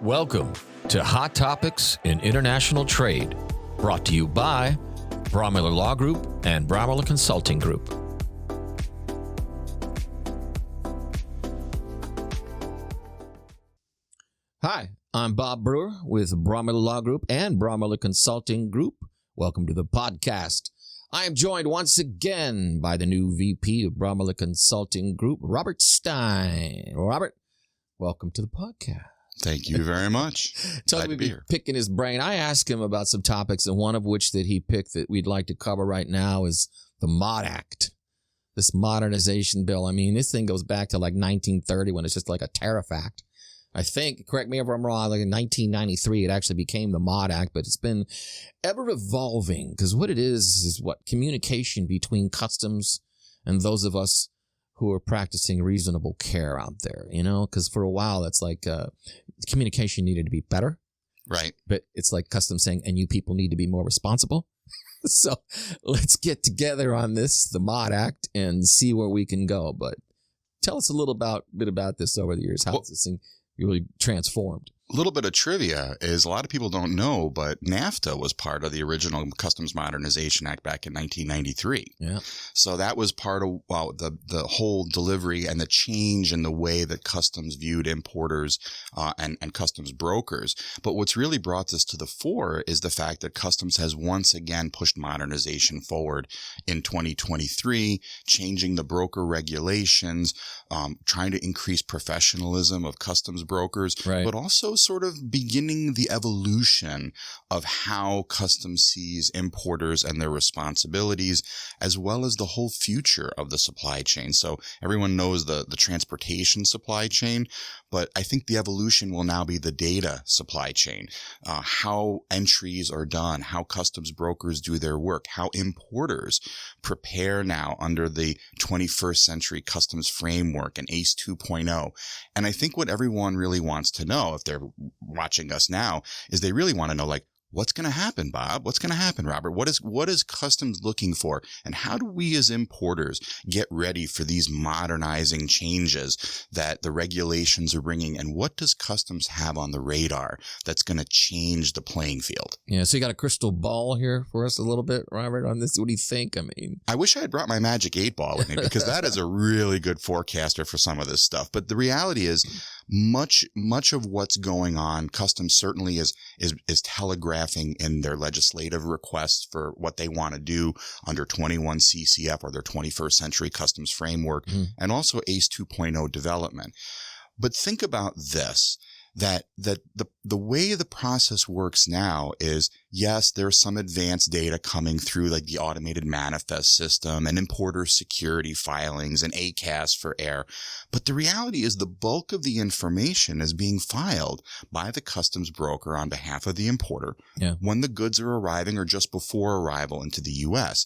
Welcome to Hot Topics in International Trade, brought to you by Braumiller Law Group and Braumiller Consulting Group. Hi, I'm Bob Brewer with Braumiller Law Group and Braumiller Consulting Group. Welcome to the podcast. I am joined once again by the new VP of Braumiller Consulting Group, Robert Stein. Robert, welcome to the podcast. Thank you very much. Tell me, be picking his brain. I asked him about some topics, and one of which that he picked that we'd like to cover right now is the Mod Act, this modernization bill. I mean, this thing goes back to like 1930 when it's just like a tariff act. I think, correct me if I'm wrong, like in 1993, it actually became the Mod Act, but it's been ever evolving because what it is what communication between customs and those of us who are practicing reasonable care out there, you know, because for a while it's like communication needed to be better. Right. But it's like customs saying, and you people need to be more responsible. So let's get together on this, the Mod Act, and see where we can go. But tell us a little bit about this over the years. How has this thing really transformed? A little bit of trivia is a lot of people don't know, but NAFTA was part of the original Customs Modernization Act back in 1993. Yeah. So that was part of the whole delivery and the change in the way that customs viewed importers and customs brokers. But what's really brought this to the fore is the fact that customs has once again pushed modernization forward in 2023, changing the broker regulations, trying to increase professionalism of customs brokers, right, but also sort of beginning the evolution of how customs sees importers and their responsibilities, as well as the whole future of the supply chain. So everyone knows the transportation supply chain, but I think the evolution will now be the data supply chain, how entries are done, how customs brokers do their work, how importers prepare now under the 21st century customs framework and ACE 2.0. And I think what everyone really wants to know, if they're watching us now, is they really want to know, like, what's going to happen, Bob? What's going to happen, Robert? What is customs looking for? And how do we as importers get ready for these modernizing changes that the regulations are bringing? And what does customs have on the radar that's going to change the playing field? Yeah. So you got a crystal ball here for us a little bit, Robert, on this. What do you think? I mean, I wish I had brought my magic 8-ball with me because that is a really good forecaster for some of this stuff. But the reality is much of what's going on, customs certainly is telegraphing in their legislative requests for what they want to do under 21 CCF or their 21st century customs framework, and also ACE 2.0 development. But think about this, that the way the process works now is, yes, there's some advanced data coming through like the automated manifest system and importer security filings and ACAS for air. But the reality is the bulk of the information is being filed by the customs broker on behalf of the importer when the goods are arriving or just before arrival into the U.S.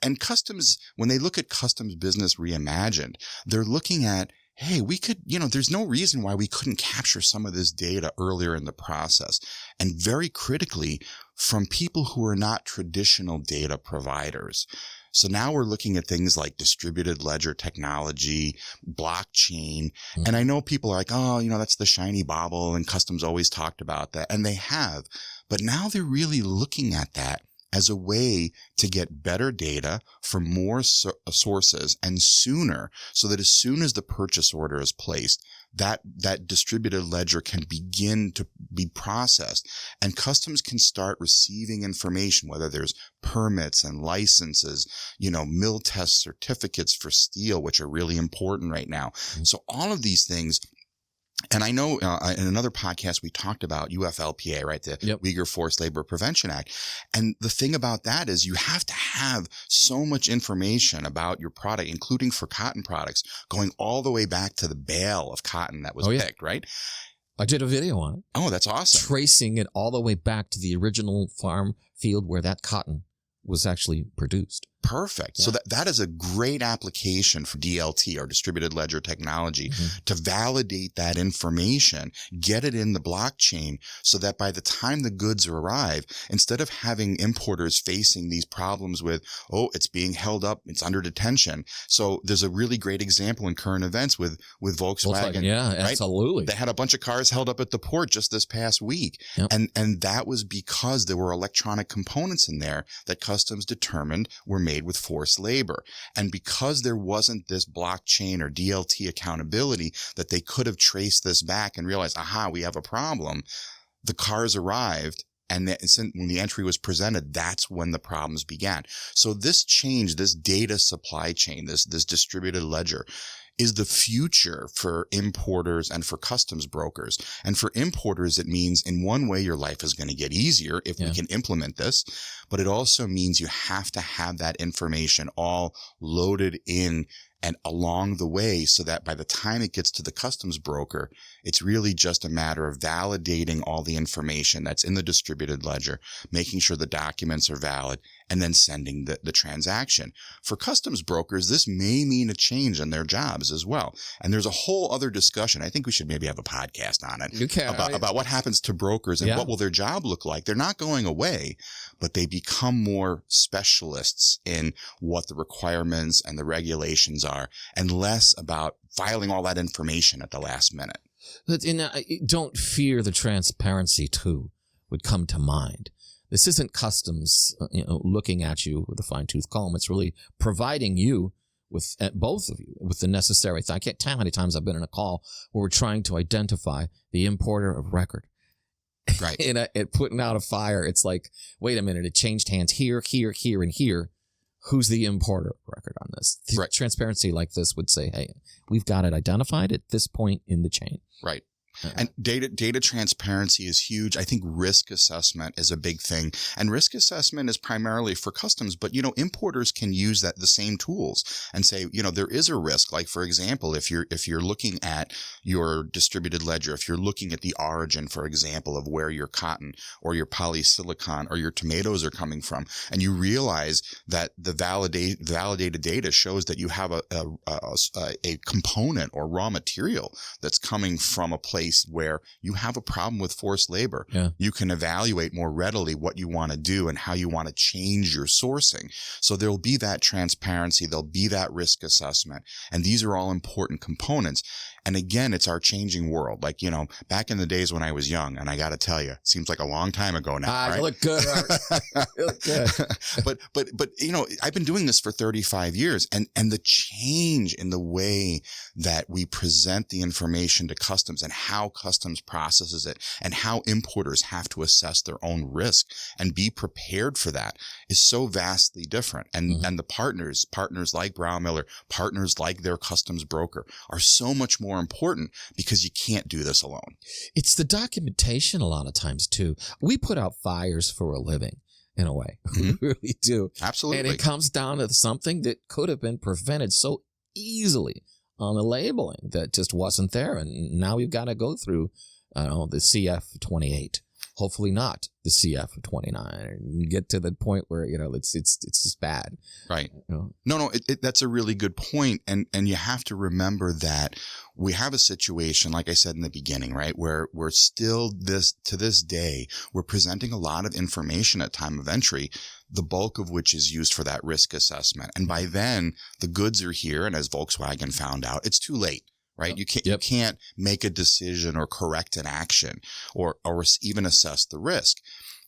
And customs, when they look at Customs Business Reimagined, they're looking at, hey, we could, there's no reason why we couldn't capture some of this data earlier in the process. And very critically, from people who are not traditional data providers. So now we're looking at things like distributed ledger technology, blockchain. And I know people are like, oh, that's the shiny bauble, and customs always talked about that. And they have. But now they're really looking at that as a way to get better data from more sources and sooner, so that as soon as the purchase order is placed, that distributed ledger can begin to be processed, and customs can start receiving information, whether there's permits and licenses, mill test certificates for steel, which are really important right now. So all of these things. And I know in another podcast, we talked about UFLPA, right? The Uyghur Forced Labor Prevention Act. And the thing about that is you have to have so much information about your product, including for cotton products, going all the way back to the bale of cotton that was picked, right? I did a video on it. Oh, that's awesome. Tracing it all the way back to the original farm field where that cotton was actually produced. Perfect. Yeah. So that is a great application for DLT, or distributed ledger technology, to validate that information, get it in the blockchain, so that by the time the goods arrive, instead of having importers facing these problems with, oh, it's being held up, it's under detention. So there's a really great example in current events with Volkswagen. Yeah, right? absolutely. They had a bunch of cars held up at the port just this past week. Yep. And that was because there were electronic components in there that customs determined were made with forced labor. And because there wasn't this blockchain or DLT accountability that they could have traced this back and realized, aha, we have a problem, the cars arrived. And when the entry was presented, that's when the problems began. So this change, this data supply chain, this distributed ledger, is the future for importers and for customs brokers. And for importers, it means in one way your life is going to get easier if we can implement this, but it also means you have to have that information all loaded in and along the way, so that by the time it gets to the customs broker, it's really just a matter of validating all the information that's in the distributed ledger, making sure the documents are valid, and then sending the transaction. For customs brokers, this may mean a change in their jobs as well. And there's a whole other discussion. I think we should maybe have a podcast on it about what happens to brokers and what will their job look like. They're not going away, but they become more specialists in what the requirements and the regulations are, and less about filing all that information at the last minute. But don't fear the transparency too would come to mind. This isn't customs, looking at you with a fine-tooth comb. It's really providing you with, both of you, with the necessary. I can't tell how many times I've been in a call where we're trying to identify the importer of record. Right. And putting out a fire, it's like, wait a minute, it changed hands here, here, here, and here. Who's the importer of record on this? Right. Transparency like this would say, hey, we've got it identified at this point in the chain. Right. And data transparency is huge. I think risk assessment is a big thing. And risk assessment is primarily for customs, but, importers can use the same tools and say, there is a risk. Like, for example, if you're looking at your distributed ledger, if you're looking at the origin, for example, of where your cotton or your polysilicon or your tomatoes are coming from, and you realize that the validated data shows that you have a component or raw material that's coming from a place where you have a problem with forced labor, you can evaluate more readily what you want to do and how you want to change your sourcing. So there'll be that transparency, there'll be that risk assessment, and these are all important components. And again, it's our changing world. Like, back in the days when I was young, and I got to tell you, it seems like a long time ago now. Right? You look good, Robert. You look good. but I've been doing this for 35 years, and the change in the way that we present the information to customs and how customs processes it and how importers have to assess their own risk and be prepared for that is so vastly different. And and the partners like Braumiller, partners like their customs broker, are so much more important, because you can't do this alone. It's the documentation a lot of times too. We put out fires for a living, in a way. We really do. Absolutely. And it comes down to something that could have been prevented so easily on the labeling that just wasn't there. And now we've got to go through, the CF28. Hopefully not the CF29, and get to the point where, it's just bad. Right. No, that's a really good point. And you have to remember that we have a situation, like I said in the beginning, right, where we're still to this day, we're presenting a lot of information at time of entry, the bulk of which is used for that risk assessment. And by then the goods are here. And as Volkswagen found out, it's too late. Right. You can't make a decision or correct an action or even assess the risk.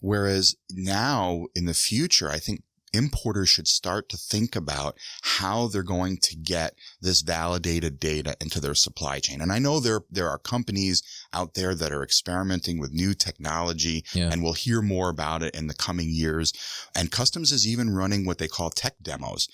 Whereas now in the future, I think importers should start to think about how they're going to get this validated data into their supply chain. And I know there are companies out there that are experimenting with new technology, and we'll hear more about it in the coming years. And customs is even running what they call tech demos.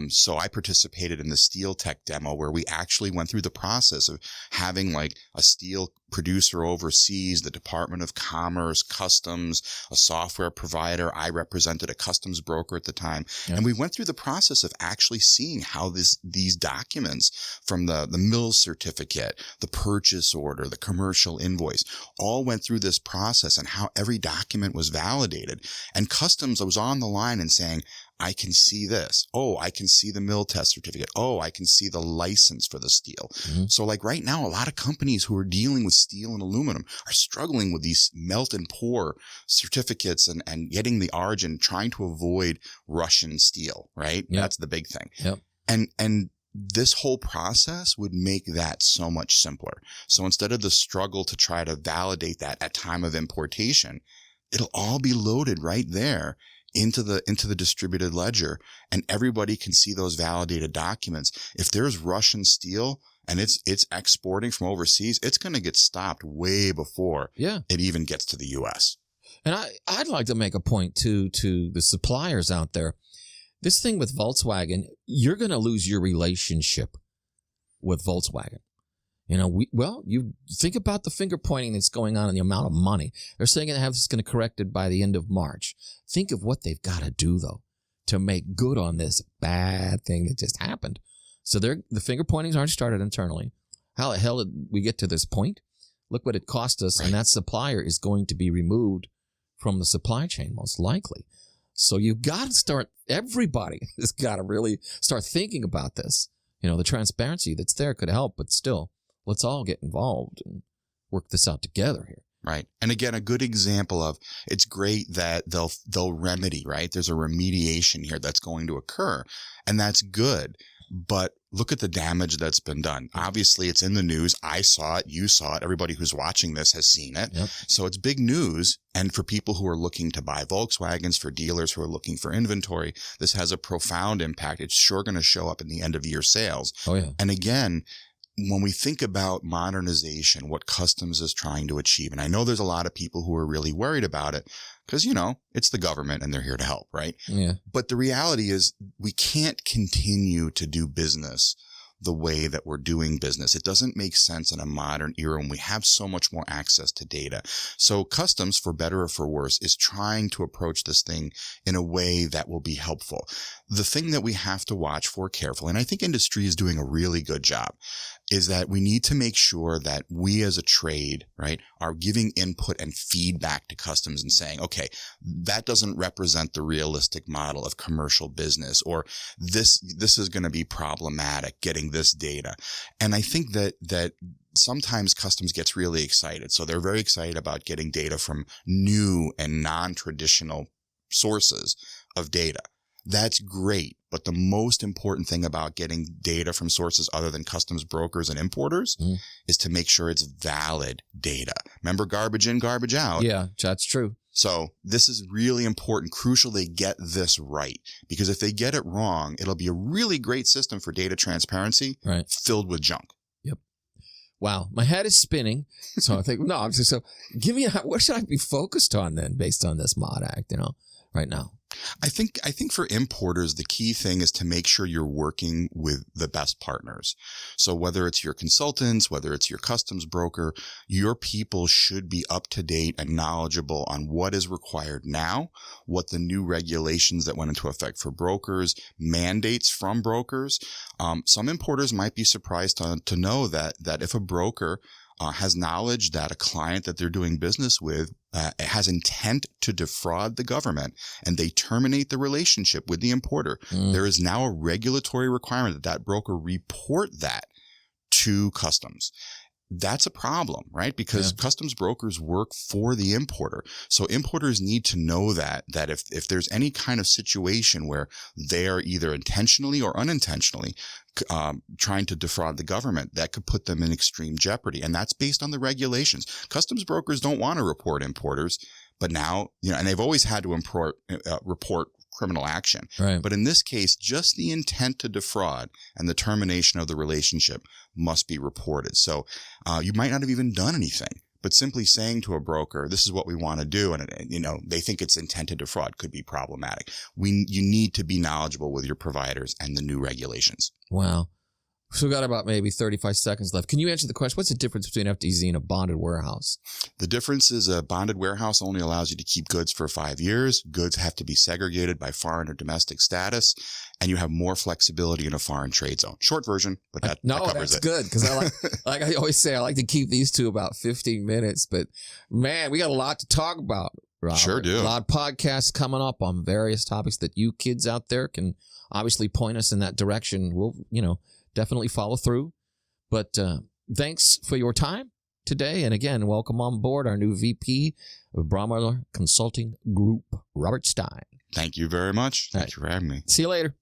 So I participated in the steel tech demo, where we actually went through the process of having like a steel producer overseas, the Department of Commerce, Customs, a software provider. I represented a customs broker at the time. And we went through the process of actually seeing how these documents from the mill certificate, the purchase order, the commercial invoice, all went through this process, and how every document was validated. And customs was on the line and saying, I can see this. Oh, I can see the mill test certificate. Oh, I can see the license for the steel. Mm-hmm. So like right now, a lot of companies who are dealing with steel and aluminum are struggling with these melt and pour certificates and getting the origin, trying to avoid Russian steel, right? Yep. That's the big thing. Yep. And this whole process would make that so much simpler. So instead of the struggle to try to validate that at time of importation, it'll all be loaded right there into the distributed ledger, and everybody can see those validated documents. If there's Russian steel and it's exporting from overseas, it's going to get stopped way before it even gets to the U.S. And I'd like to make a point to the suppliers out there. This thing with Volkswagen, you're going to lose your relationship with Volkswagen. You know, you think about the finger pointing that's going on and the amount of money. They're saying they have this going to correct it by the end of March. Think of what they've got to do, though, to make good on this bad thing that just happened. So the finger pointings aren't started internally. How the hell did we get to this point? Look what it cost us, and that supplier is going to be removed from the supply chain, most likely. So you've got to start, everybody has got to really start thinking about this. You know, the transparency that's there could help, but still, let's all get involved and work this out together here. Right. And again, a good example of it's great that they'll remedy, right? There's a remediation here that's going to occur, and that's good. But look at the damage that's been done. Obviously, it's in the news. I saw it. You saw it. Everybody who's watching this has seen it. Yep. So it's big news. And for people who are looking to buy Volkswagens, for dealers who are looking for inventory, this has a profound impact. It's sure going to show up in the end of year sales. Oh, yeah. And again, when we think about modernization, what Customs is trying to achieve, and I know there's a lot of people who are really worried about it because, you know, it's the government and they're here to help, right? Yeah. But the reality is we can't continue to do business the way that we're doing business. It doesn't make sense in a modern era when we have so much more access to data. So Customs, for better or for worse, is trying to approach this thing in a way that will be helpful. The thing that we have to watch for carefully, and I think industry is doing a really good job, is that we need to make sure that we as a trade, right, are giving input and feedback to Customs and saying, okay, that doesn't represent the realistic model of commercial business, or this is going to be problematic getting this data. And I think that sometimes Customs gets really excited. So they're very excited about getting data from new and non-traditional sources of data. That's great. But the most important thing about getting data from sources other than customs brokers and importers is to make sure it's valid data. Remember, garbage in, garbage out. Yeah, that's true. So this is really important, crucial they get this right. Because if they get it wrong, it'll be a really great system for data transparency filled with junk. Yep. Wow. My head is spinning. So I think, give me, what should I be focused on then based on this Mod Act, right now? I think for importers, the key thing is to make sure you're working with the best partners. So whether it's your consultants, whether it's your customs broker, your people should be up to date and knowledgeable on what is required now, what the new regulations that went into effect for brokers, mandates from brokers. Some importers might be surprised to know that if a broker has knowledge that a client that they're doing business with has intent to defraud the government and they terminate the relationship with the importer, there is now a regulatory requirement that broker report that to Customs. That's a problem, right? Because customs brokers work for the importer. So importers need to know that if there's any kind of situation where they are either intentionally or unintentionally trying to defraud the government, that could put them in extreme jeopardy. And that's based on the regulations. Customs brokers don't want to report importers, but now, and they've always had to report criminal action. Right. But in this case, just the intent to defraud and the termination of the relationship must be reported. So you might not have even done anything, but simply saying to a broker, this is what we want to do, and they think it's intent to defraud could be problematic. You need to be knowledgeable with your providers and the new regulations. Wow. So we've got about maybe 35 seconds left. Can you answer the question? What's the difference between FTZ and a bonded warehouse? The difference is a bonded warehouse only allows you to keep goods for 5 years. Goods have to be segregated by foreign or domestic status, and you have more flexibility in a foreign trade zone. Short version, but that covers it. That's good, because like I always say, I like to keep these to about 15 minutes. But man, we got a lot to talk about. Robert. Sure do. A lot of podcasts coming up on various topics that you kids out there can obviously point us in that direction. We'll, definitely follow through. But thanks for your time today. And again, welcome on board our new VP of Braumiller Consulting Group, Robert Stein. Thank you very much. Thank you for having me. See you later.